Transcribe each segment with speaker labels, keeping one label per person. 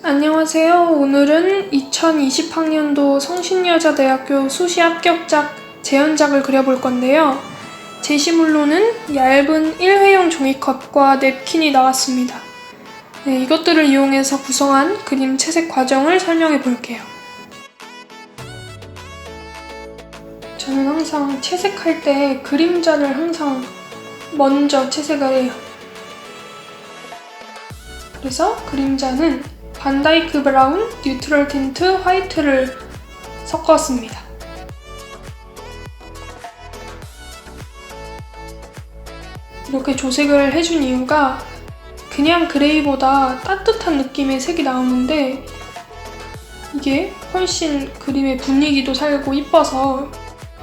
Speaker 1: 안녕하세요. 오늘은 2020학년도 성신여자대학교 수시 합격작 재현작을 그려볼 건데요. 제시물로는 얇은 일회용 종이컵과 냅킨이 나왔습니다. 이것들을 이용해서 구성한 그림 채색 과정을 설명해 볼게요. 저는 항상 채색할 때 그림자를 항상 먼저 채색을 해요. 그래서 그림자는 반다이크 브라운, 뉴트럴 틴트, 화이트를 섞었습니다. 이렇게 조색을 해준 이유가 그냥 그레이보다 따뜻한 느낌의 색이 나오는데 이게 훨씬 그림의 분위기도 살고 이뻐서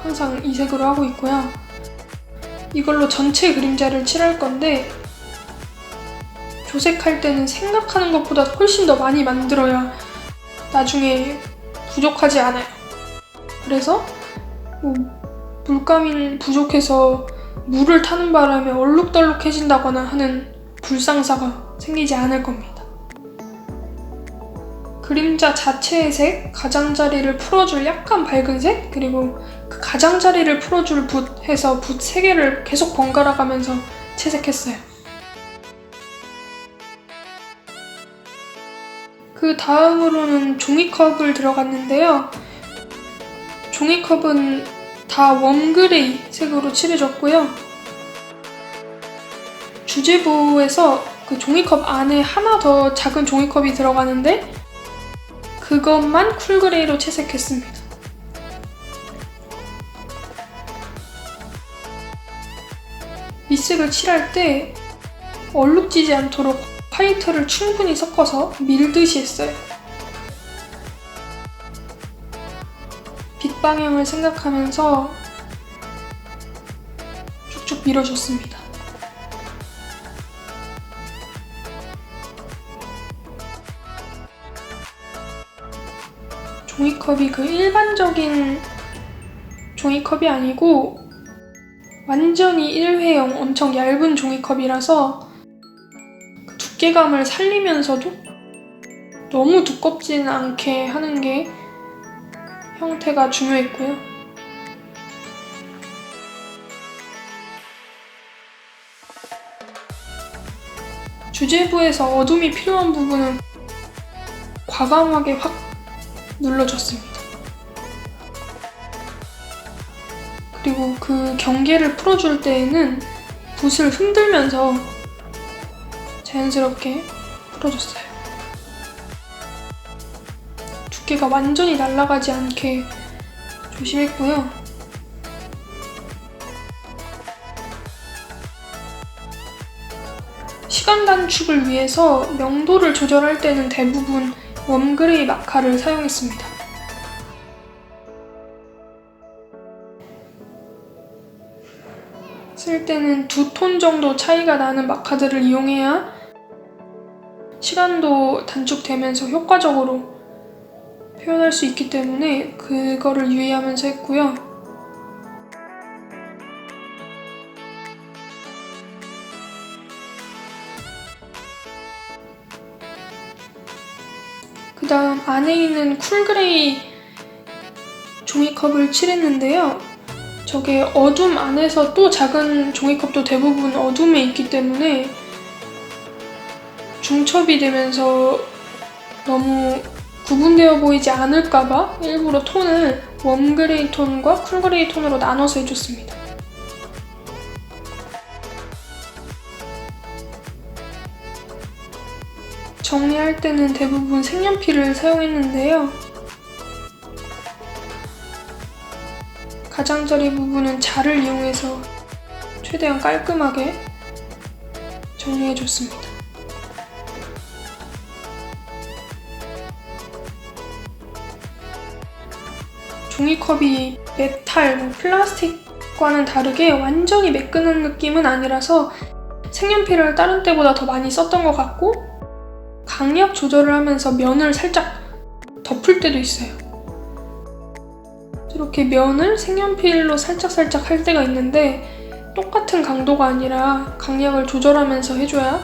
Speaker 1: 항상 이 색으로 하고 있고요. 이걸로 전체 그림자를 칠할 건데 조색할 때는 생각하는 것보다 훨씬 더 많이 만들어야 나중에 부족하지 않아요. 그래서 물감이 부족해서 물을 타는 바람에 얼룩덜룩해진다거나 하는 불상사가 생기지 않을 겁니다. 그림자 자체의 색, 가장자리를 풀어줄 약간 밝은 색, 그리고 그 가장자리를 풀어줄 붓 해서 붓 3개를 계속 번갈아 가면서 채색했어요. 그 다음으로는 종이컵을 들어갔는데요. 종이컵은 다 웜그레이 색으로 칠해줬고요. 주제부에서 그 종이컵 안에 하나 더 작은 종이컵이 들어가는데 그것만 쿨그레이로 채색했습니다. 밑색을 칠할 때 얼룩지지 않도록 화이트를 충분히 섞어서 밀듯이 했어요. 빛 방향을 생각하면서 쭉쭉 밀어줬습니다. 종이컵이 그 일반적인 종이컵이 아니고 완전히 일회용 엄청 얇은 종이컵이라서 두께감을 살리면서도 너무 두껍지는 않게 하는 게 형태가 중요했고요. 주제부에서 어둠이 필요한 부분은 과감하게 확 눌러줬습니다. 그리고 그 경계를 풀어줄 때에는 붓을 흔들면서 자연스럽게 풀어줬어요. 두께가 완전히 날아가지 않게 조심했고요. 시간 단축을 위해서 명도를 조절할 때는 대부분 웜그레이 마카를 사용했습니다. 쓸 때는 2톤 정도 차이가 나는 마카들을 이용해야 시간도 단축되면서 효과적으로 표현할 수 있기 때문에 그거를 유의하면서 했고요. 그 다음 안에 있는 쿨그레이 종이컵을 칠했는데요. 저게 어둠 안에서 또 작은 종이컵도 대부분 어둠에 있기 때문에 중첩이 되면서 너무 구분되어 보이지 않을까봐 일부러 톤을 웜그레이 톤과 쿨그레이 톤으로 나눠서 해줬습니다. 정리할 때는 대부분 색연필을 사용했는데요. 가장자리 부분은 자를 이용해서 최대한 깔끔하게 정리해줬습니다. 종이컵이 메탈, 플라스틱과는 다르게 완전히 매끈한 느낌은 아니라서 색연필을 다른 때보다 더 많이 썼던 것 같고 강약 조절을 하면서 면을 살짝 덮을 때도 있어요. 이렇게 면을 색연필로 살짝 할 때가 있는데 똑같은 강도가 아니라 강약을 조절하면서 해줘야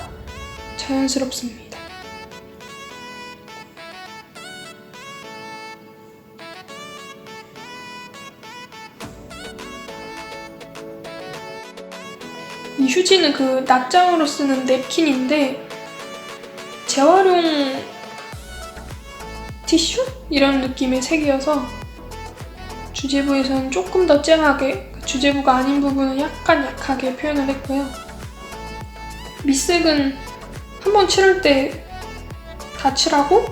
Speaker 1: 자연스럽습니다. 이 휴지는 그 낱장으로 쓰는 냅킨인데 재활용 티슈? 이런 느낌의 색이어서 주제부에서는 조금 더 쨍하게, 주제부가 아닌 부분은 약간 약하게 표현을 했고요. 밑색은 한번 칠할 때 다 칠하고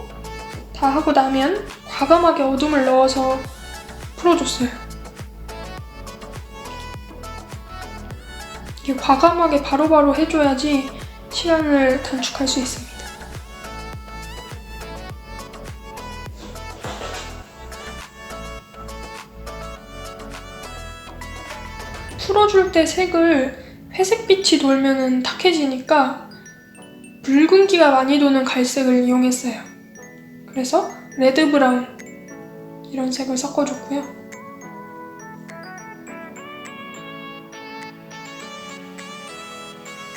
Speaker 1: 다 하고 나면 과감하게 어둠을 넣어서 풀어줬어요. 이게 과감하게 바로바로 해줘야지 시간을 단축할 수 있습니다. 풀어줄 때 색을 회색빛이 돌면은 탁해지니까 붉은기가 많이 도는 갈색을 이용했어요. 그래서 레드 브라운 이런 색을 섞어줬고요.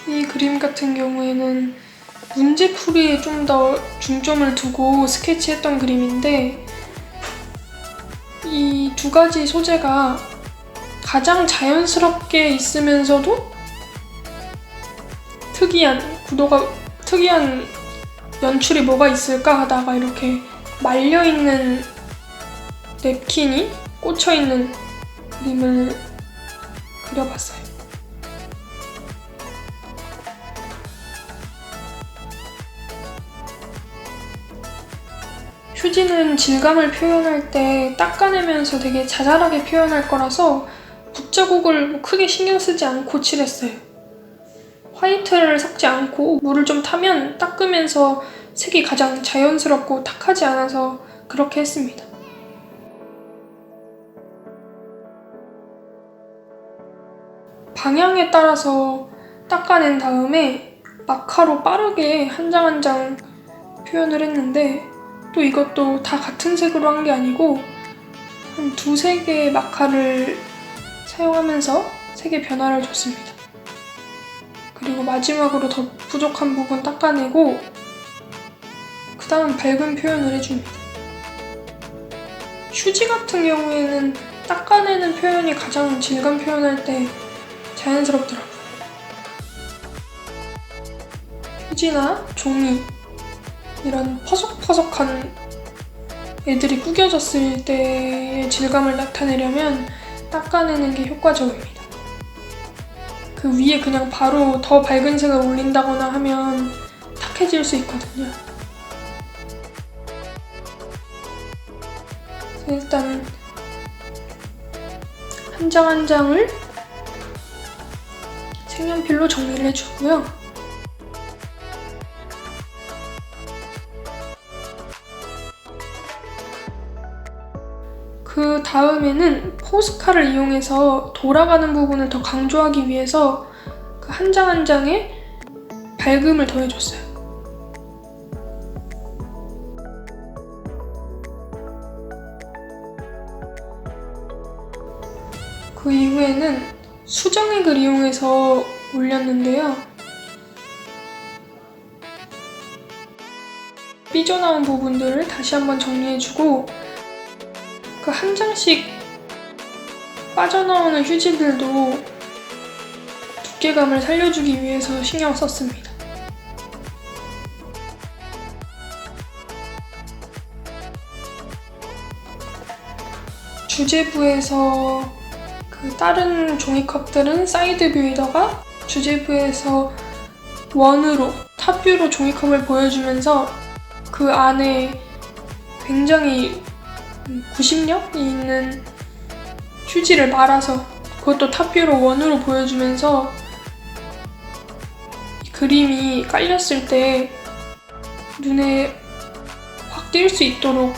Speaker 1: 이 그림 같은 경우에는 문제풀이에 좀 더 중점을 두고 스케치했던 그림인데 이 두 가지 소재가 가장 자연스럽게 있으면서도 특이한 연출이 뭐가 있을까 하다가 이렇게 말려있는 냅킨이 꽂혀있는 그림을 그려봤어요. 휴지는 질감을 표현할 때 닦아내면서 되게 자잘하게 표현할 거라서 붓자국을 크게 신경 쓰지 않고 칠했어요. 화이트를 섞지 않고 물을 좀 타면 닦으면서 색이 가장 자연스럽고 탁하지 않아서 그렇게 했습니다. 방향에 따라서 닦아낸 다음에 마카로 빠르게 한 장 한 장 표현을 했는데 또 이것도 다 같은 색으로 한 게 아니고 한 두세 개의 마카를 사용하면서 색의 변화를 줬습니다. 그리고 마지막으로 더 부족한 부분 닦아내고 그 다음 밝은 표현을 해줍니다. 휴지 같은 경우에는 닦아내는 표현이 가장 질감 표현할 때 자연스럽더라고요. 휴지나 종이 이런 퍼석퍼석한 애들이 구겨졌을 때의 질감을 나타내려면 닦아내는 게 효과적입니다. 그 위에 그냥 바로 더 밝은 색을 올린다거나 하면 탁해질 수 있거든요. 일단 한 장 한 장을 색연필로 정리를 해주고요. 그 다음에는 포스카를 이용해서 돌아가는 부분을 더 강조하기 위해서 그 한 장 한 장에 밝음을 더해줬어요. 그 이후에는 수정액을 이용해서 올렸는데요. 삐져나온 부분들을 다시 한번 정리해주고 그 한 장씩 빠져나오는 휴지들도 두께감을 살려주기 위해서 신경 썼습니다. 주제부에서 그 다른 종이컵들은 사이드 뷰이다가 주제부에서 원으로 탑뷰로 종이컵을 보여주면서 그 안에 굉장히 구심력이 있는 휴지를 말아서 그것도 탑뷰로 원으로 보여주면서 이 그림이 깔렸을 때 눈에 확 띌 수 있도록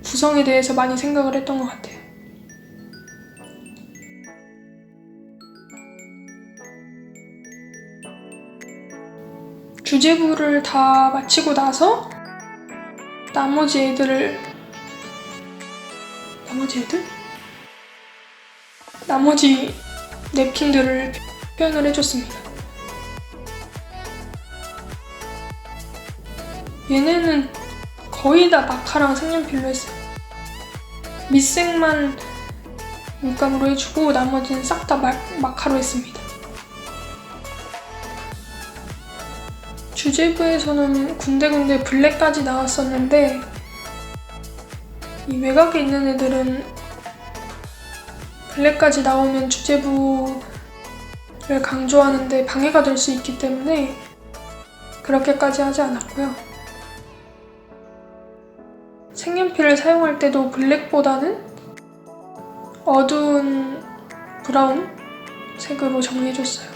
Speaker 1: 구성에 대해서 많이 생각을 했던 것 같아요. 주제부를 다 마치고 나서 나머지 냅킨들을 표현을 해줬습니다. 얘네는 거의 다 마카랑 색연필로 했어요. 밑색만 물감으로 해주고 나머지는 싹 다 마카로 했습니다. 주제부에서는 군데군데 블랙까지 나왔었는데 이 외곽에 있는 애들은 블랙까지 나오면 주제부를 강조하는데 방해가 될 수 있기 때문에 그렇게까지 하지 않았고요. 색연필을 사용할 때도 블랙보다는 어두운 브라운 색으로 정리해줬어요.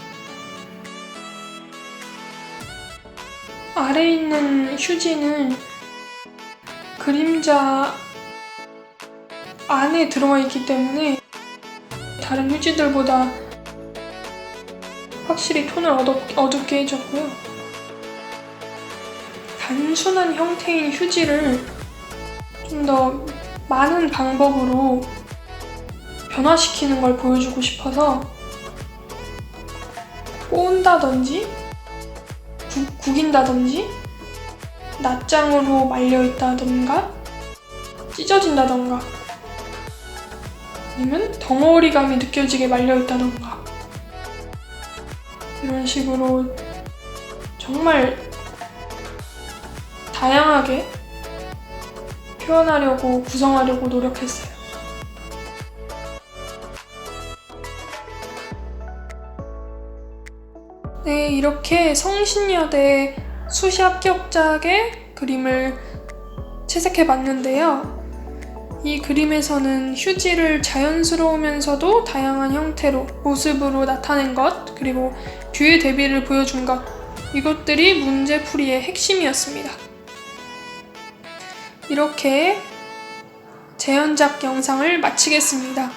Speaker 1: 아래에 있는 휴지는 그림자 안에 들어와 있기 때문에 다른 휴지들보다 확실히 톤을 어둡게 해줬고요. 단순한 형태인 휴지를 좀 더 많은 방법으로 변화시키는 걸 보여주고 싶어서 꼬은다든지 구긴다든지 낱장으로 말려있다던가 찢어진다던가 아니면 덩어리감이 느껴지게 말려있다던가 이런 식으로 정말 다양하게 표현하려고 구성하려고 노력했어요. 네, 이렇게 성신여대 수시 합격작의 그림을 채색해봤는데요. 이 그림에서는 휴지를 자연스러우면서도 다양한 형태로, 모습으로 나타낸 것, 그리고 뷰의 대비를 보여준 것, 이것들이 문제풀이의 핵심이었습니다. 이렇게 재현작 영상을 마치겠습니다.